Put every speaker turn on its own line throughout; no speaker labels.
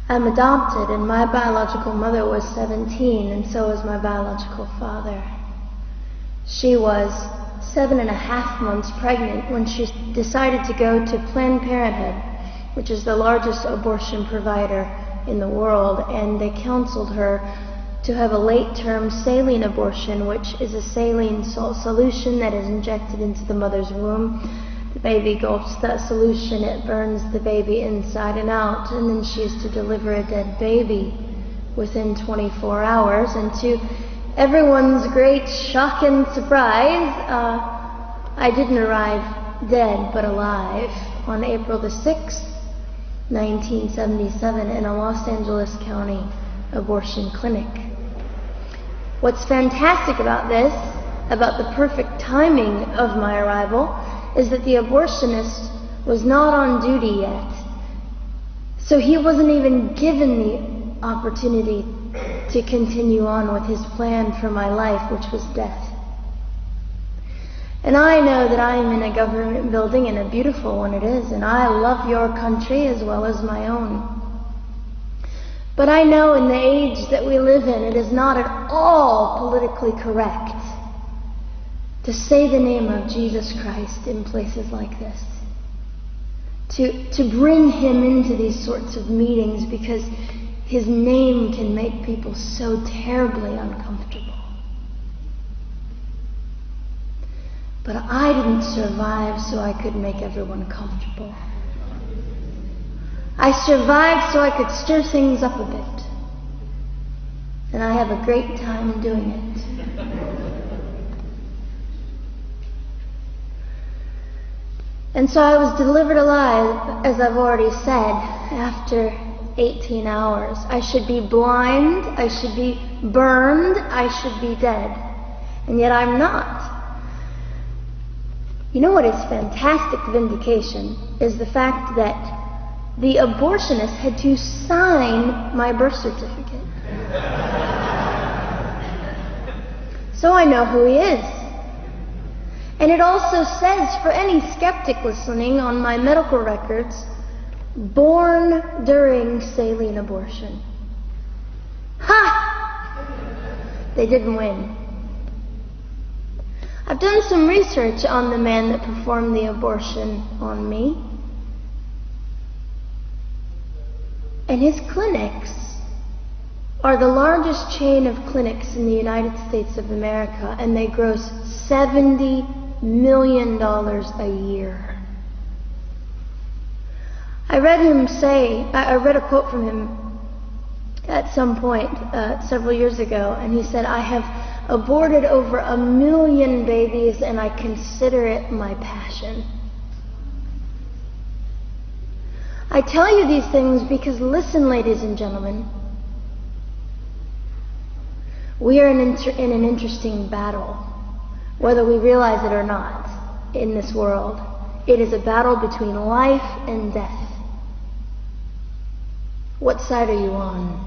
I'm adopted, and my biological mother was 17, and so was my biological father. She was 7.5 months pregnant when she decided to go to Planned Parenthood, which is the largest abortion provider in the world, and they counseled her to have a late-term saline abortion, which is a saline solution that is injected into the mother's womb. The baby gulps that solution, it burns the baby inside and out, and then she is to deliver a dead baby within 24 hours. And to everyone's great shock and surprise, I didn't arrive dead but alive on April the 6th, 1977 in a Los Angeles County abortion clinic. What's fantastic about this, about the perfect timing of my arrival, is that the abortionist was not on duty yet. So he wasn't even given the opportunity to continue on with his plan for my life, which was death. And I know that I am in a government building, and a beautiful one it is, and I love your country as well as my own. But I know in the age that we live in, it is not at all politically correct to say the name of Jesus Christ in places like this. To bring him into these sorts of meetings, because his name can make people so terribly uncomfortable. But I didn't survive so I could make everyone comfortable. I survived so I could stir things up a bit. And I have a great time doing it. And so I was delivered alive, as I've already said, after 18 hours. I should be blind, I should be burned, I should be dead. And yet I'm not. You know what is fantastic vindication is the fact that the abortionist had to sign my birth certificate. So I know who he is. And it also says, for any skeptic listening, on my medical records, born during saline abortion. Ha! They didn't win. I've done some research on the man that performed the abortion on me. And his clinics are the largest chain of clinics in the United States of America, and they gross $70 million a year. I read a quote from him at some point several years ago, and he said, "I have aborted over 1 million babies, and I consider it my passion." I tell you these things because, listen, ladies and gentlemen, we are in an interesting battle, whether we realize it or not, in this world. It is a battle between life and death. What side are you on?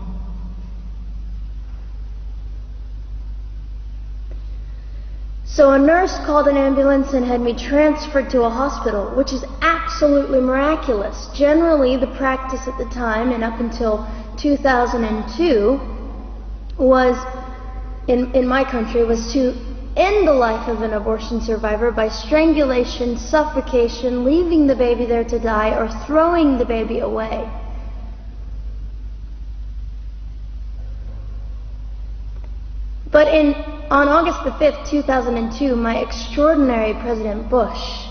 So a nurse called an ambulance and had me transferred to a hospital, which is absolutely miraculous. Generally, the practice at the time, and up until 2002, was, in my country, was to end the life of an abortion survivor by strangulation, suffocation, leaving the baby there to die, or throwing the baby away. But on August the 5th, 2002, my extraordinary President Bush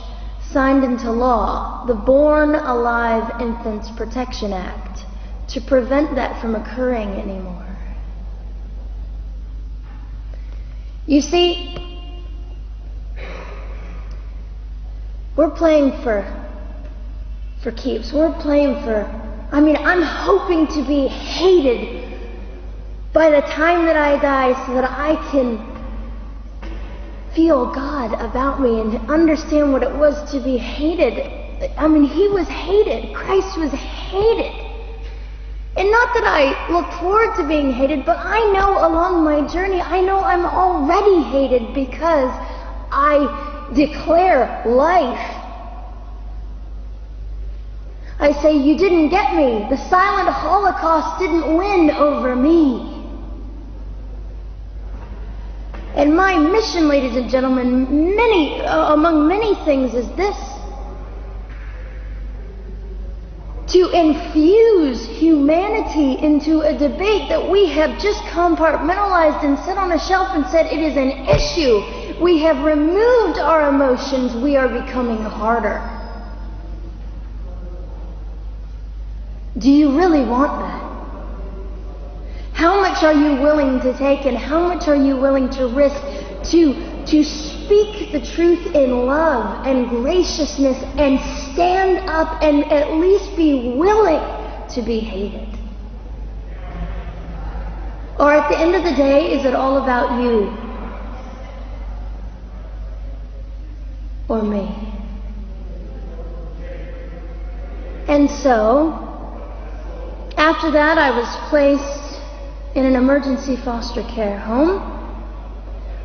signed into law the Born Alive Infants Protection Act to prevent that from occurring anymore. You see, we're playing for keeps. We're playing for, I'm hoping to be hated by the time that I die so that I can feel God about me and understand what it was to be hated. He was hated. Christ was hated. And not that I look forward to being hated, but I know along my journey, I know I'm already hated because I declare life. I say, you didn't get me. The silent Holocaust didn't win over me. And my mission, ladies and gentlemen, among many things, is this: to infuse humanity into a debate that we have just compartmentalized and set on a shelf and said it is an issue. We have removed our emotions. We are becoming harder. Do you really want that? How much are you willing to take, and how much are you willing to risk to speak the truth in love and graciousness and stand up and at least be willing to be hated? Or at the end of the day, is it all about you or me? And so, after that, I was placed in an emergency foster care home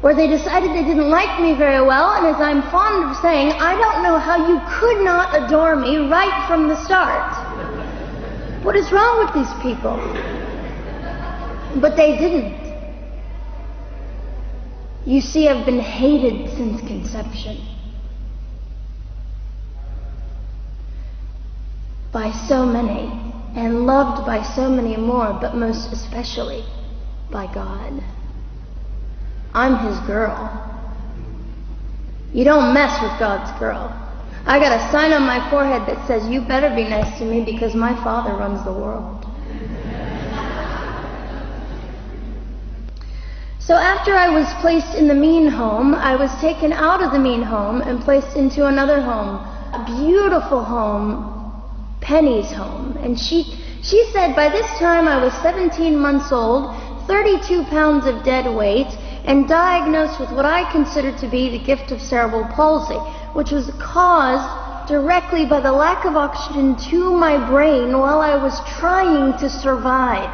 where they decided they didn't like me very well, and as I'm fond of saying, I don't know how you could not adore me right from the start. What is wrong with these people? But they didn't. You see, I've been hated since conception by so many, and loved by so many more, but most especially by God. I'm His girl. You don't mess with God's girl. I got a sign on my forehead that says, you better be nice to me because my Father runs the world. So after I was placed in the mean home, I was taken out of the mean home and placed into another home, a beautiful home, Penny's home. And she said by this time I was 17 months old, 32 pounds of dead weight, and diagnosed with what I considered to be the gift of cerebral palsy, which was caused directly by the lack of oxygen to my brain while I was trying to survive.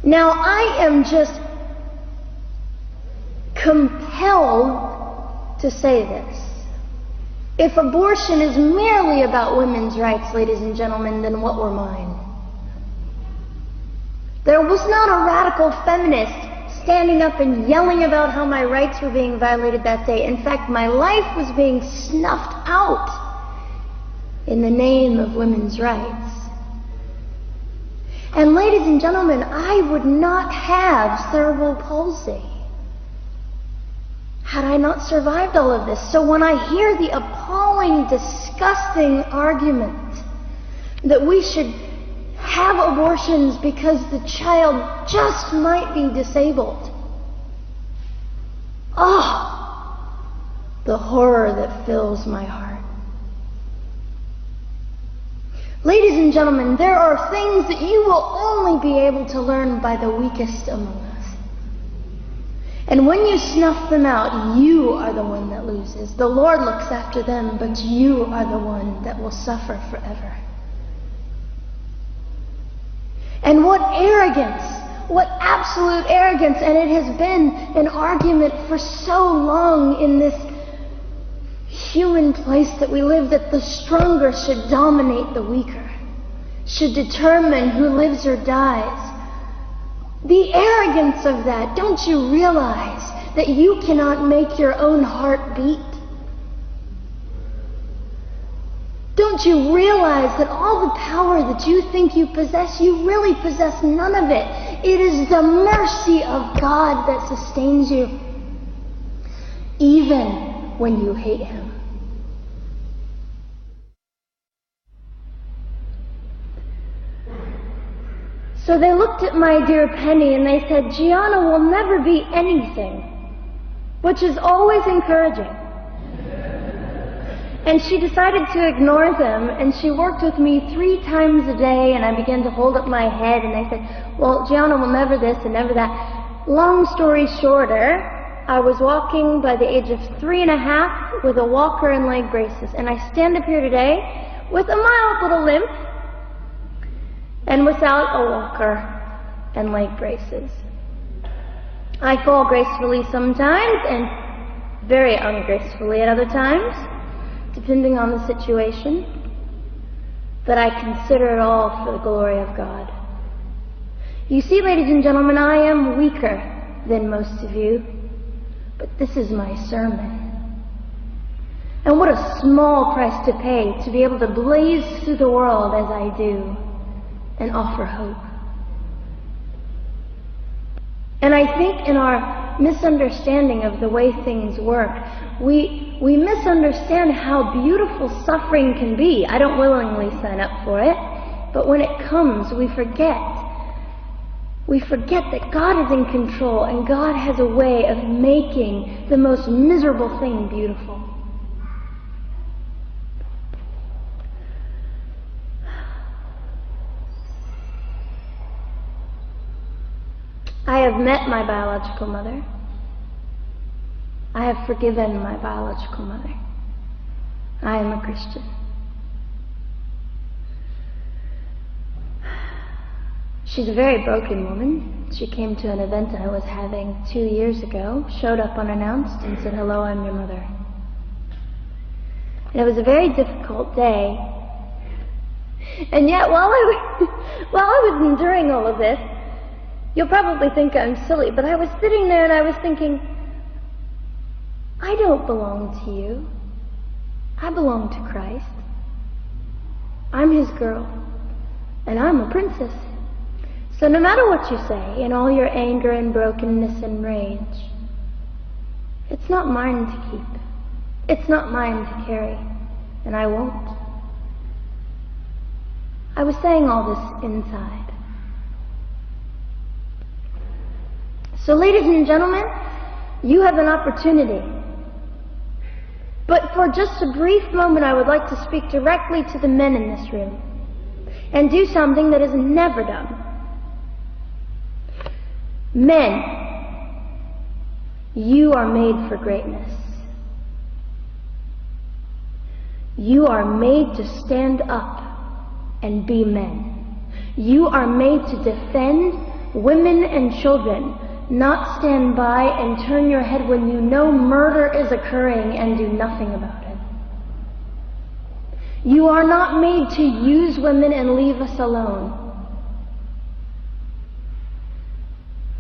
Now I am just compelled to say this. If abortion is merely about women's rights, ladies and gentlemen, then what were mine? There was not a radical feminist standing up and yelling about how my rights were being violated that day. In fact, my life was being snuffed out in the name of women's rights. And ladies and gentlemen, I would not have cerebral palsy had I not survived all of this. So when I hear the appalling, disgusting argument that we should have abortions because the child just might be disabled, the horror that fills my heart. Ladies and gentlemen, there are things that you will only be able to learn by the weakest among us. And when you snuff them out, you are the one that loses. The Lord looks after them, but you are the one that will suffer forever. And what arrogance, what absolute arrogance, and it has been an argument for so long in this human place that we live, that the stronger should dominate the weaker, should determine who lives or dies. The arrogance of that. Don't you realize that you cannot make your own heart beat? Don't you realize that all the power that you think you possess, you really possess none of it? It is the mercy of God that sustains you, even when you hate Him. So they looked at my dear Penny and they said, Gianna will never be anything, which is always encouraging. And she decided to ignore them, and she worked with me 3 times a day, and I began to hold up my head, and they said, well, Gianna will never this and never that. Long story shorter, I was walking by the age of 3.5 with a walker and leg braces, and I stand up here today with a mild little limp, and without a walker and leg braces. I fall gracefully sometimes and very ungracefully at other times, depending on the situation. but I consider it all for the glory of God. You see, ladies and gentlemen, I am weaker than most of you, but this is my sermon. And what a small price to pay to be able to blaze through the world as I do and offer hope. And I think in our misunderstanding of the way things work, we misunderstand how beautiful suffering can be. I don't willingly sign up for it, but when it comes, we forget. We forget that God is in control and God has a way of making the most miserable thing beautiful. I have met my biological mother. I have forgiven my biological mother. I am a Christian. She's a very broken woman. She came to an event I was having 2 years ago, showed up unannounced, and said, "Hello, I'm your mother." And it was a very difficult day. And yet, while I was enduring all of this, you'll probably think I'm silly, but I was sitting there and I was thinking, I don't belong to you. I belong to Christ. I'm his girl, and I'm a princess. So no matter what you say, in all your anger and brokenness and rage, it's not mine to keep. It's not mine to carry, and I won't. I was saying all this inside. So ladies and gentlemen, you have an opportunity. But for just a brief moment, I would like to speak directly to the men in this room and do something that is never done. Men, you are made for greatness. You are made to stand up and be men. You are made to defend women and children, not stand by and turn your head when you know murder is occurring and do nothing about it. You are not made to use women and leave us alone.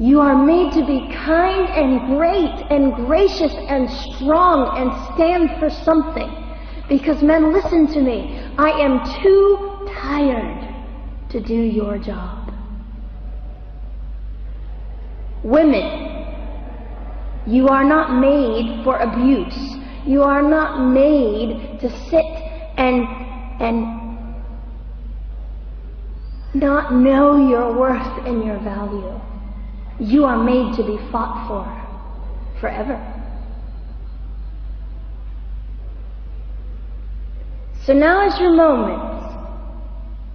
You are made to be kind and great and gracious and strong and stand for something. Because men, listen to me, I am too tired to do your job. Women, you are not made for abuse. You are not made to sit and not know your worth and your value. You are made to be fought for forever. So now is your moment.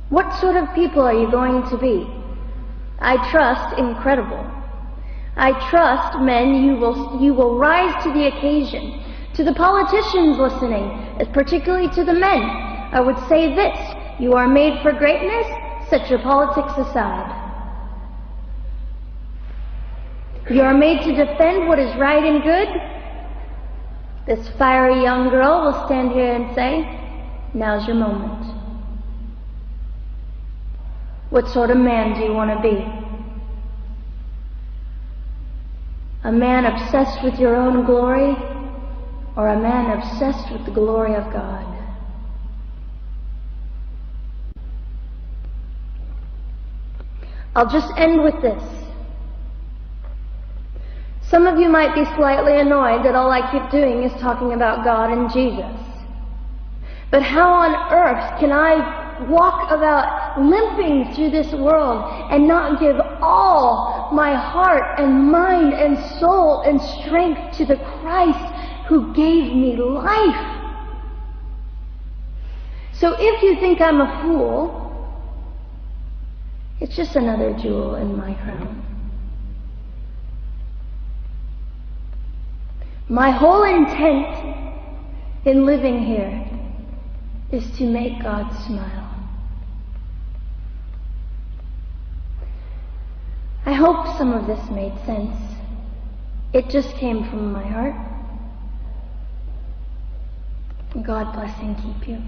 What sort of people are you going to be? I trust incredible. I trust, men, you will rise to the occasion. To the politicians listening, particularly to the men, I would say this: you are made for greatness, set your politics aside. You are made to defend what is right and good. This fiery young girl will stand here and say, now's your moment. What sort of man do you want to be? A man obsessed with your own glory, or a man obsessed with the glory of God? I'll just end with this. Some of you might be slightly annoyed that all I keep doing is talking about God and Jesus. But how on earth can I walk about limping through this world and not give all my heart and mind and soul and strength to the Christ who gave me life? So if you think I'm a fool, it's just another jewel in my crown. My whole intent in living here is to make God smile. I hope some of this made sense. It just came from my heart. God bless and keep you.